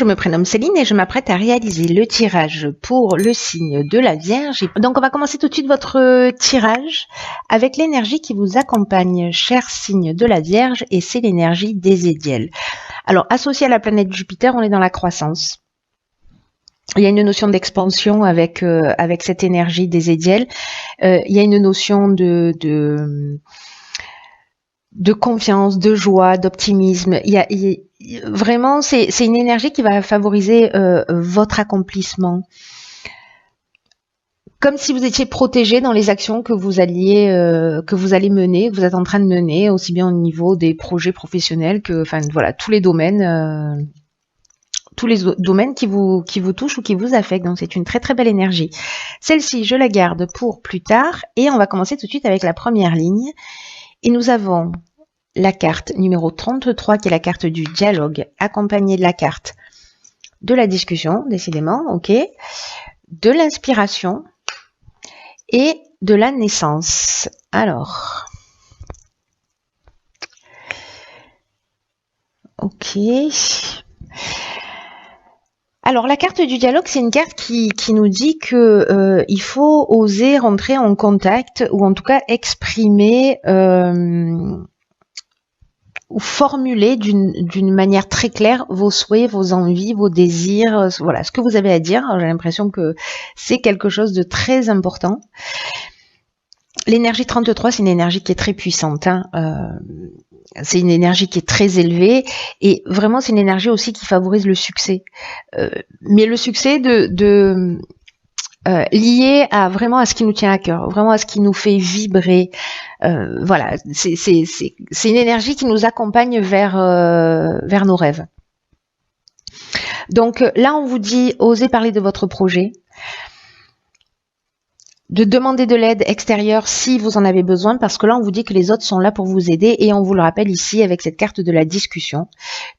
je me prénomme Céline et je m'apprête à réaliser le tirage pour le signe de la Vierge. Donc on va commencer tout de suite votre tirage avec l'énergie qui vous accompagne, cher signe de la Vierge, et c'est l'énergie d'Ézéchiel. Alors associé à la planète Jupiter, on est dans la croissance. Il y a une notion d'expansion avec cette énergie d'Ézéchiel. Il y a une notion de confiance, de joie, d'optimisme. Vraiment, c'est une énergie qui va favoriser votre accomplissement. Comme si vous étiez protégé dans les actions que vous allez mener, que vous êtes en train de mener, aussi bien au niveau des projets professionnels que, enfin voilà, tous les domaines qui vous touchent ou qui vous affectent. Donc c'est une très très belle énergie. Celle-ci, je la garde pour plus tard et on va commencer tout de suite avec la première ligne. Et nous avons la carte numéro 33 qui est la carte du dialogue, accompagnée de la carte de la discussion, décidément, ok, de l'inspiration et de la naissance. Alors, ok. Alors la carte du dialogue, c'est une carte qui nous dit que il faut oser rentrer en contact ou en tout cas exprimer ou formuler d'une manière très claire vos souhaits, vos envies, vos désirs, voilà, ce que vous avez à dire. J'ai l'impression que c'est quelque chose de très important. L'énergie 33, c'est une énergie qui est très puissante, hein. C'est une énergie qui est très élevée et vraiment c'est une énergie aussi qui favorise le succès. Mais le succès lié à vraiment à ce qui nous tient à cœur, vraiment à ce qui nous fait vibrer. Voilà, c'est une énergie qui nous accompagne vers nos rêves. Donc là, on vous dit, osez parler de votre projet, de demander de l'aide extérieure si vous en avez besoin, parce que là, on vous dit que les autres sont là pour vous aider, et on vous le rappelle ici avec cette carte de la discussion,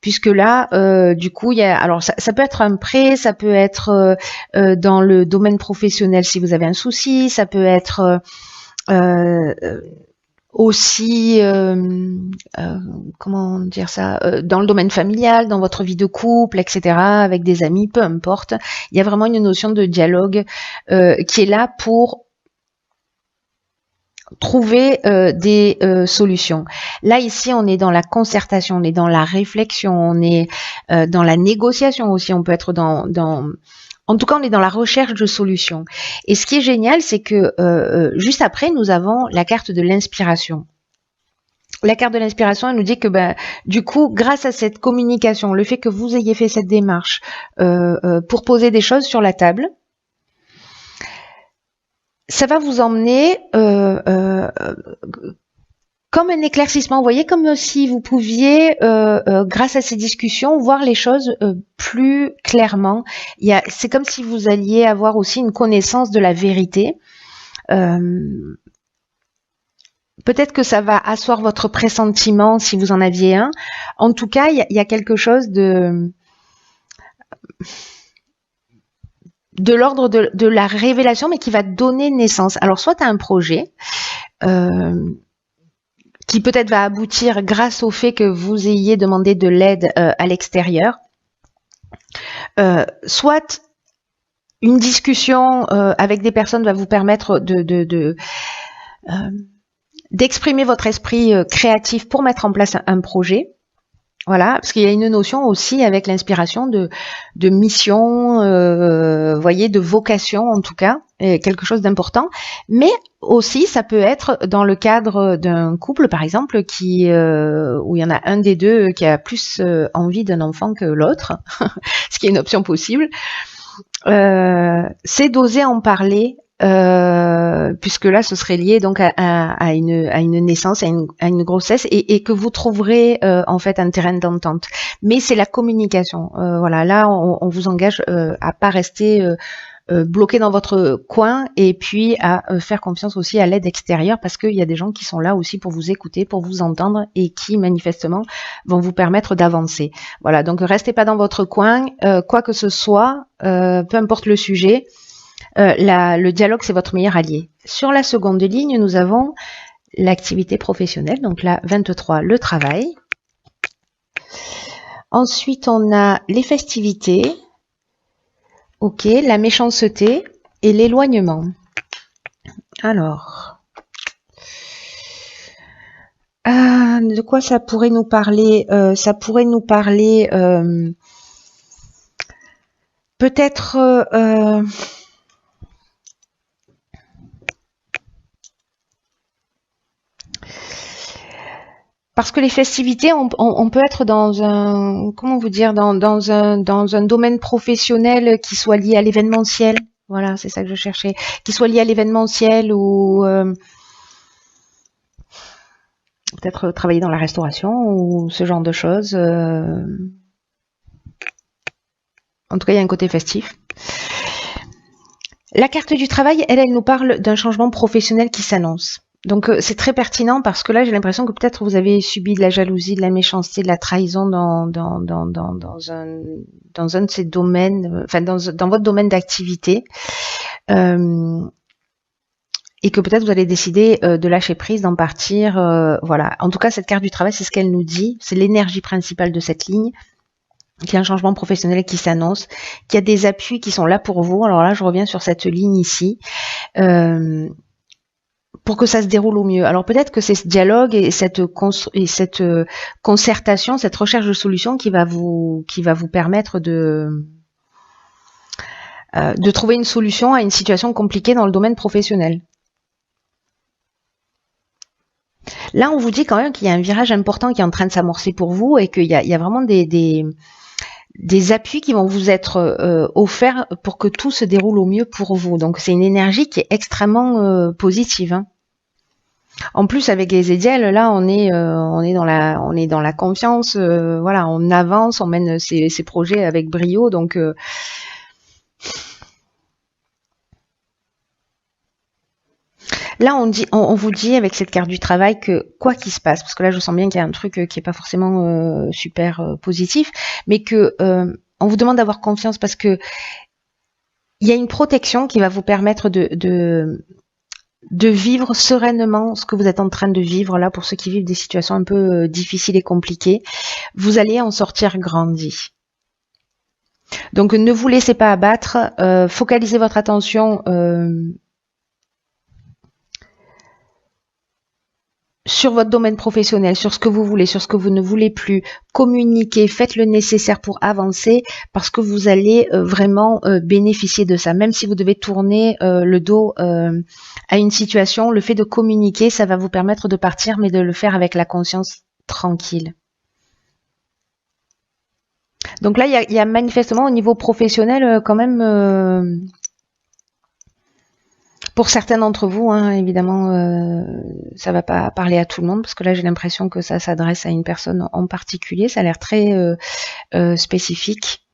puisque là, du coup, il y a, alors ça peut être un prêt, ça peut être dans le domaine professionnel si vous avez un souci, ça peut être aussi, comment dire ça, dans le domaine familial, dans votre vie de couple, etc., avec des amis, peu importe. Il y a vraiment une notion de dialogue qui est là pour trouver des solutions. Là, ici, on est dans la concertation, on est dans la réflexion, on est dans la négociation aussi, on peut être en tout cas, on est dans la recherche de solutions. Et ce qui est génial, c'est que juste après, nous avons la carte de l'inspiration. La carte de l'inspiration, elle nous dit que du coup, grâce à cette communication, le fait que vous ayez fait cette démarche pour poser des choses sur la table, ça va vous emmener comme un éclaircissement, vous voyez, comme si vous pouviez, grâce à ces discussions, voir les choses plus clairement. C'est comme si vous alliez avoir aussi une connaissance de la vérité. Peut-être que ça va asseoir votre pressentiment si vous en aviez un. En tout cas, il y a quelque chose de l'ordre de la révélation, mais qui va donner naissance. Alors, soit à un projet qui peut-être va aboutir grâce au fait que vous ayez demandé de l'aide à l'extérieur, soit une discussion avec des personnes va vous permettre d'exprimer votre esprit créatif pour mettre en place un projet. Voilà, parce qu'il y a une notion aussi avec l'inspiration de mission, voyez, de vocation en tout cas, quelque chose d'important. Mais aussi, ça peut être dans le cadre d'un couple, par exemple, où il y en a un des deux qui a plus envie d'un enfant que l'autre, ce qui est une option possible. C'est d'oser en parler. Puisque là ce serait lié donc à une naissance, à une grossesse et que vous trouverez en fait un terrain d'entente. Mais c'est la communication. Voilà, là on vous engage à pas rester bloqué dans votre coin et puis à faire confiance aussi à l'aide extérieure parce qu'il y a des gens qui sont là aussi pour vous écouter, pour vous entendre et qui manifestement vont vous permettre d'avancer. Voilà, donc restez pas dans votre coin, quoi que ce soit, peu importe le sujet. Le dialogue, c'est votre meilleur allié. Sur la seconde ligne, nous avons l'activité professionnelle, donc la 23, le travail. Ensuite, on a les festivités. Ok, la méchanceté et l'éloignement. Alors, de quoi ça pourrait nous parler? Ça pourrait nous parler peut-être parce que les festivités, on peut être dans un, comment vous dire, dans un domaine professionnel qui soit lié à l'événementiel. Voilà, c'est ça que je cherchais. Qui soit lié à l'événementiel ou peut-être travailler dans la restauration ou ce genre de choses. En tout cas, il y a un côté festif. La carte du travail, elle nous parle d'un changement professionnel qui s'annonce. Donc c'est très pertinent parce que là j'ai l'impression que peut-être vous avez subi de la jalousie, de la méchanceté, de la trahison dans un de ces domaines, enfin dans votre domaine d'activité, et que peut-être vous allez décider de lâcher prise, d'en partir. Voilà. En tout cas, cette carte du travail, c'est ce qu'elle nous dit, c'est l'énergie principale de cette ligne. Qu'il y a un changement professionnel qui s'annonce, qu'il y a des appuis qui sont là pour vous. Alors là, je reviens sur cette ligne ici. Pour que ça se déroule au mieux. Alors peut-être que c'est ce dialogue et cette concertation, cette recherche de solutions qui va vous permettre de trouver une solution à une situation compliquée dans le domaine professionnel. Là, on vous dit quand même qu'il y a un virage important qui est en train de s'amorcer pour vous et qu'il y a vraiment des appuis qui vont vous être offerts pour que tout se déroule au mieux pour vous. Donc c'est une énergie qui est extrêmement positive. Hein. En plus, avec les Édiels, là, on est dans la confiance. Voilà, on avance, on mène ces projets avec brio. Donc, là, on vous dit avec cette carte du travail que quoi qu'il se passe, parce que là, je sens bien qu'il y a un truc qui est pas forcément super positif, mais que on vous demande d'avoir confiance parce que il y a une protection qui va vous permettre de vivre sereinement ce que vous êtes en train de vivre là pour ceux qui vivent des situations un peu difficiles et compliquées. Vous allez en sortir grandi. Donc ne vous laissez pas abattre, focalisez votre attention sur votre domaine professionnel, sur ce que vous voulez, sur ce que vous ne voulez plus, communiquez, faites le nécessaire pour avancer parce que vous allez vraiment bénéficier de ça. Même si vous devez tourner le dos à une situation, le fait de communiquer, ça va vous permettre de partir, mais de le faire avec la conscience tranquille. Donc là, il y a manifestement au niveau professionnel quand même... Pour certains d'entre vous, hein, évidemment, ça va pas parler à tout le monde parce que là j'ai l'impression que ça s'adresse à une personne en particulier. Ça a l'air très spécifique.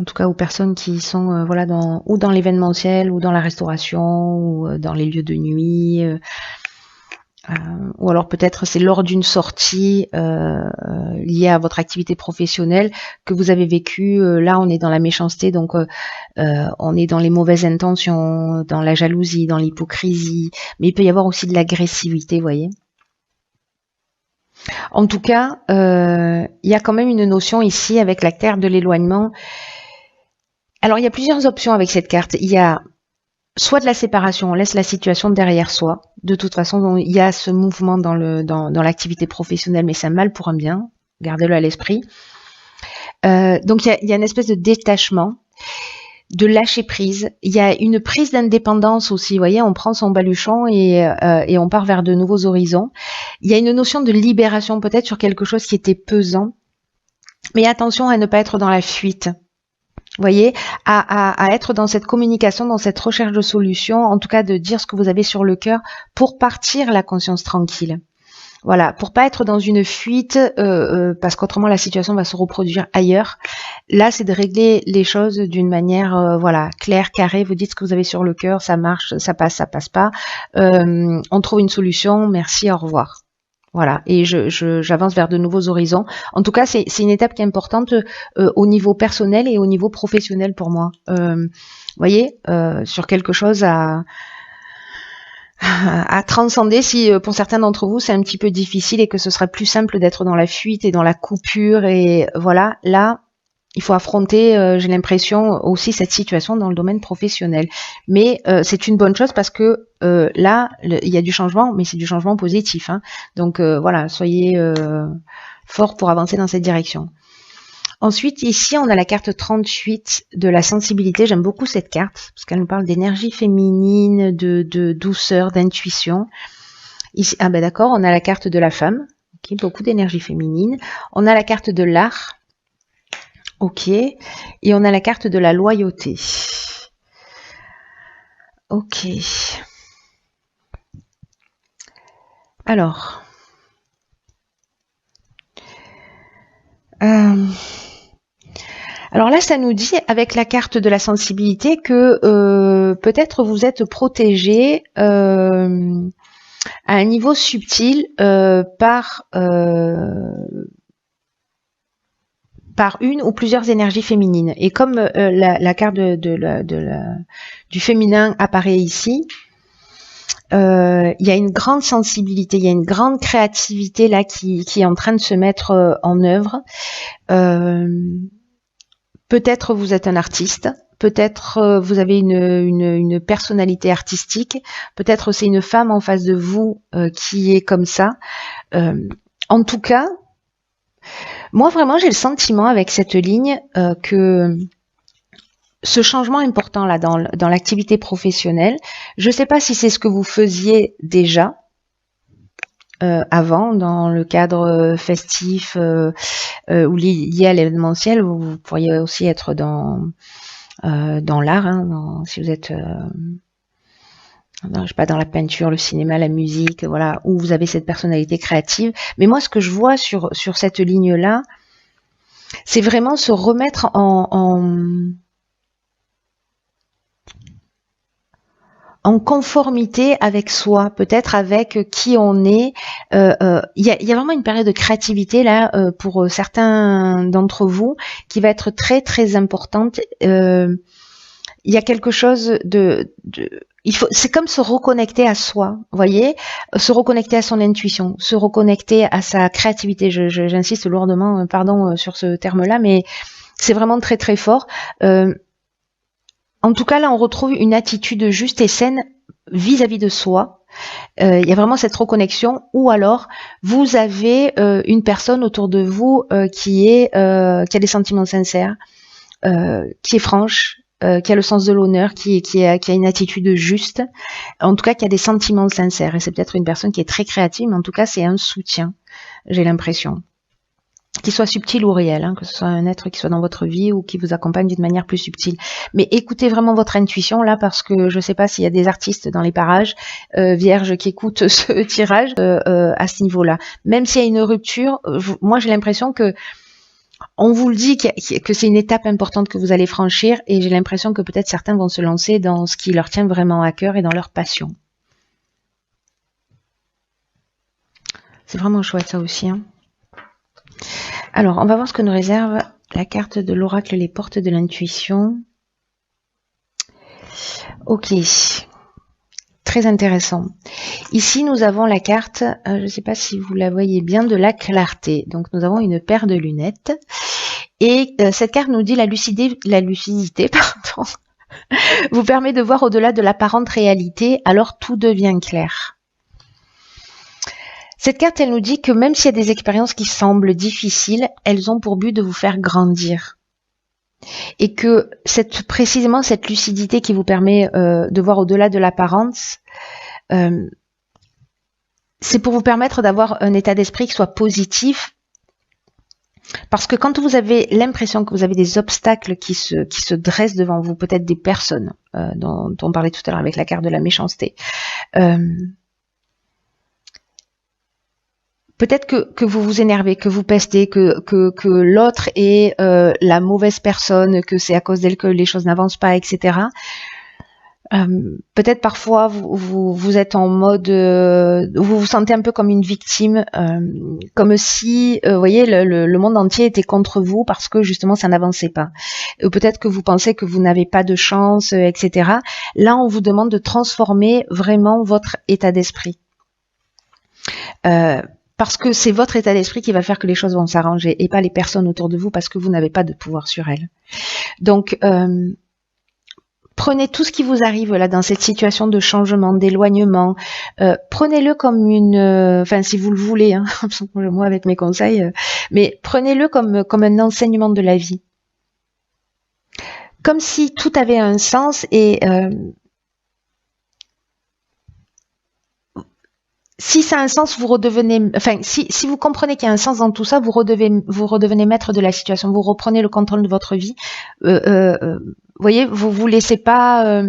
En tout cas aux personnes qui sont voilà ou dans l'événementiel ou dans la restauration ou dans les lieux de nuit. Ou alors peut-être c'est lors d'une sortie liée à votre activité professionnelle que vous avez vécu. Là, on est dans la méchanceté, donc on est dans les mauvaises intentions, dans la jalousie, dans l'hypocrisie. Mais il peut y avoir aussi de l'agressivité, vous voyez. En tout cas, il y a quand même une notion ici avec la carte de l'éloignement. Alors, il y a plusieurs options avec cette carte. Il y a soit de la séparation, on laisse la situation derrière soi. De toute façon, il y a ce mouvement dans l'activité professionnelle, mais c'est un mal pour un bien. Gardez-le à l'esprit. Donc, il y a une espèce de détachement, de lâcher prise. Il y a une prise d'indépendance aussi. Vous voyez, on prend son baluchon et on part vers de nouveaux horizons. Il y a une notion de libération peut-être sur quelque chose qui était pesant. Mais attention à ne pas être dans la fuite. Vous voyez, à être dans cette communication, dans cette recherche de solutions, en tout cas de dire ce que vous avez sur le cœur pour partir la conscience tranquille. Voilà, pour pas être dans une fuite, parce qu'autrement la situation va se reproduire ailleurs. Là, c'est de régler les choses d'une manière, voilà, claire, carrée. Vous dites ce que vous avez sur le cœur, ça marche, ça passe pas. On trouve une solution. Merci, au revoir. Voilà, et j'avance vers de nouveaux horizons. En tout cas, c'est une étape qui est importante au niveau personnel et au niveau professionnel pour moi. Vous voyez, sur quelque chose à à transcender si pour certains d'entre vous c'est un petit peu difficile et que ce serait plus simple d'être dans la fuite et dans la coupure et voilà, là il faut affronter, j'ai l'impression aussi cette situation dans le domaine professionnel. Mais c'est une bonne chose parce que là il y a du changement, mais c'est du changement positif, hein. Donc voilà, soyez forts pour avancer dans cette direction. Ensuite, ici, on a la carte 38 de la sensibilité. J'aime beaucoup cette carte parce qu'elle nous parle d'énergie féminine, de douceur, d'intuition. Ici, ah ben d'accord, on a la carte de la femme, okay, beaucoup d'énergie féminine. On a la carte de l'art, ok, et on a la carte de la loyauté. Ok. Alors. Alors là, ça nous dit, avec la carte de la sensibilité, que peut-être vous êtes protégé à un niveau subtil par une ou plusieurs énergies féminines. Et comme la carte du féminin apparaît ici, il y a une grande sensibilité, il y a une grande créativité là qui est en train de se mettre en œuvre. Peut-être vous êtes un artiste, peut-être vous avez une personnalité artistique, peut-être c'est une femme en face de vous qui est comme ça. En tout cas, moi vraiment j'ai le sentiment avec cette ligne que ce changement important là dans l'activité professionnelle, je ne sais pas si c'est ce que vous faisiez déjà avant dans le cadre festif ou lié à l'événementiel, vous pourriez aussi être dans l'art, hein, si vous êtes je sais pas, dans la peinture, le cinéma, la musique, voilà, où vous avez cette personnalité créative. Mais moi, ce que je vois sur cette ligne-là, c'est vraiment se remettre en conformité avec soi, peut-être avec qui on est. Il y a vraiment une période de créativité là pour certains d'entre vous qui va être très très importante. Il y a quelque chose c'est comme se reconnecter à soi, vous voyez, se reconnecter à son intuition, se reconnecter à sa créativité. J'insiste lourdement, pardon sur ce terme-là, mais c'est vraiment très très fort. En tout cas, là, on retrouve une attitude juste et saine vis-à-vis de soi. Il y a vraiment cette reconnexion. Ou alors, vous avez une personne autour de vous qui a des sentiments sincères, qui est franche, qui a le sens de l'honneur, qui a une attitude juste. En tout cas, qui a des sentiments sincères. Et c'est peut-être une personne qui est très créative, mais en tout cas, c'est un soutien, j'ai l'impression. Qu'il soit subtil ou réel, hein, que ce soit un être qui soit dans votre vie ou qui vous accompagne d'une manière plus subtile. Mais écoutez vraiment votre intuition là, parce que je ne sais pas s'il y a des artistes dans les parages vierges qui écoutent ce tirage à ce niveau-là. Même s'il y a une rupture, moi j'ai l'impression que on vous le dit que c'est une étape importante que vous allez franchir, et j'ai l'impression que peut-être certains vont se lancer dans ce qui leur tient vraiment à cœur et dans leur passion. C'est vraiment chouette ça aussi, hein. Alors, on va voir ce que nous réserve la carte de l'oracle, les portes de l'intuition. Ok, très intéressant. Ici, nous avons la carte, je ne sais pas si vous la voyez bien, de la clarté. Donc, nous avons une paire de lunettes. Et cette carte nous dit la lucidité, pardon, vous permet de voir au-delà de l'apparente réalité, alors tout devient clair. Cette carte, elle nous dit que même s'il y a des expériences qui semblent difficiles, elles ont pour but de vous faire grandir. Et que précisément cette lucidité qui vous permet de voir au-delà de l'apparence, c'est pour vous permettre d'avoir un état d'esprit qui soit positif. Parce que quand vous avez l'impression que vous avez des obstacles qui se dressent devant vous, peut-être des personnes dont on parlait tout à l'heure avec la carte de la méchanceté, peut-être que vous vous énervez, que vous pestez, que l'autre est la mauvaise personne, que c'est à cause d'elle que les choses n'avancent pas, etc. Peut-être parfois vous êtes en mode, vous vous sentez un peu comme une victime, comme si, vous voyez, le monde entier était contre vous parce que justement ça n'avançait pas. Ou peut-être que vous pensez que vous n'avez pas de chance, etc. Là, on vous demande de transformer vraiment votre état d'esprit. Parce que c'est votre état d'esprit qui va faire que les choses vont s'arranger et pas les personnes autour de vous parce que vous n'avez pas de pouvoir sur elles. Donc, prenez tout ce qui vous arrive là dans cette situation de changement, d'éloignement, prenez-le comme une, enfin si vous le voulez, hein, moi avec mes conseils, mais prenez-le comme un enseignement de la vie, comme si tout avait un sens et si ça a un sens, vous redevenez, enfin, si vous comprenez qu'il y a un sens dans tout ça, vous redevenez maître de la situation, vous reprenez le contrôle de votre vie. Vous voyez, vous laissez pas,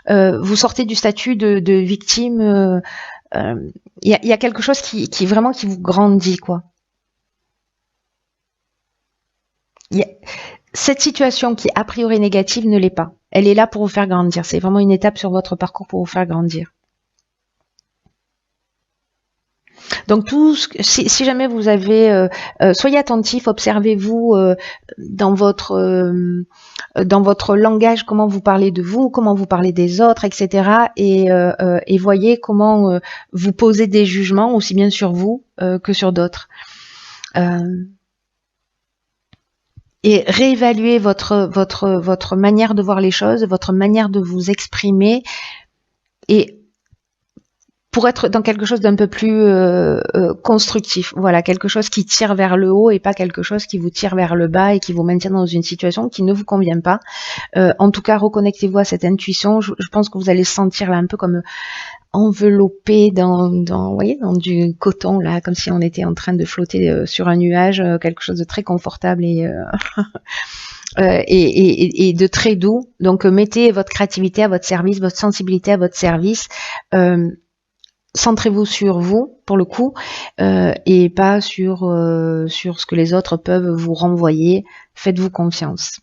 vous sortez du statut de victime. Il y a quelque chose qui vraiment qui vous grandit, quoi. Cette situation qui a priori négative ne l'est pas. Elle est là pour vous faire grandir. C'est vraiment une étape sur votre parcours pour vous faire grandir. Donc si jamais vous avez, soyez attentif, observez-vous dans votre langage, comment vous parlez de vous, comment vous parlez des autres, etc. Et voyez comment vous posez des jugements aussi bien sur vous que sur d'autres. Et réévaluer votre manière de voir les choses, votre manière de vous exprimer, et pour être dans quelque chose d'un peu plus constructif. Voilà, quelque chose qui tire vers le haut et pas quelque chose qui vous tire vers le bas et qui vous maintient dans une situation qui ne vous convient pas. En tout cas, reconnectez-vous à cette intuition. Je pense que vous allez sentir là un peu comme enveloppé vous voyez, dans du coton, là, comme si on était en train de flotter sur un nuage, quelque chose de très confortable et de très doux. Donc, mettez votre créativité à votre service, votre sensibilité à votre service. Centrez-vous sur vous, pour le coup, et pas sur ce que les autres peuvent vous renvoyer. Faites-vous confiance.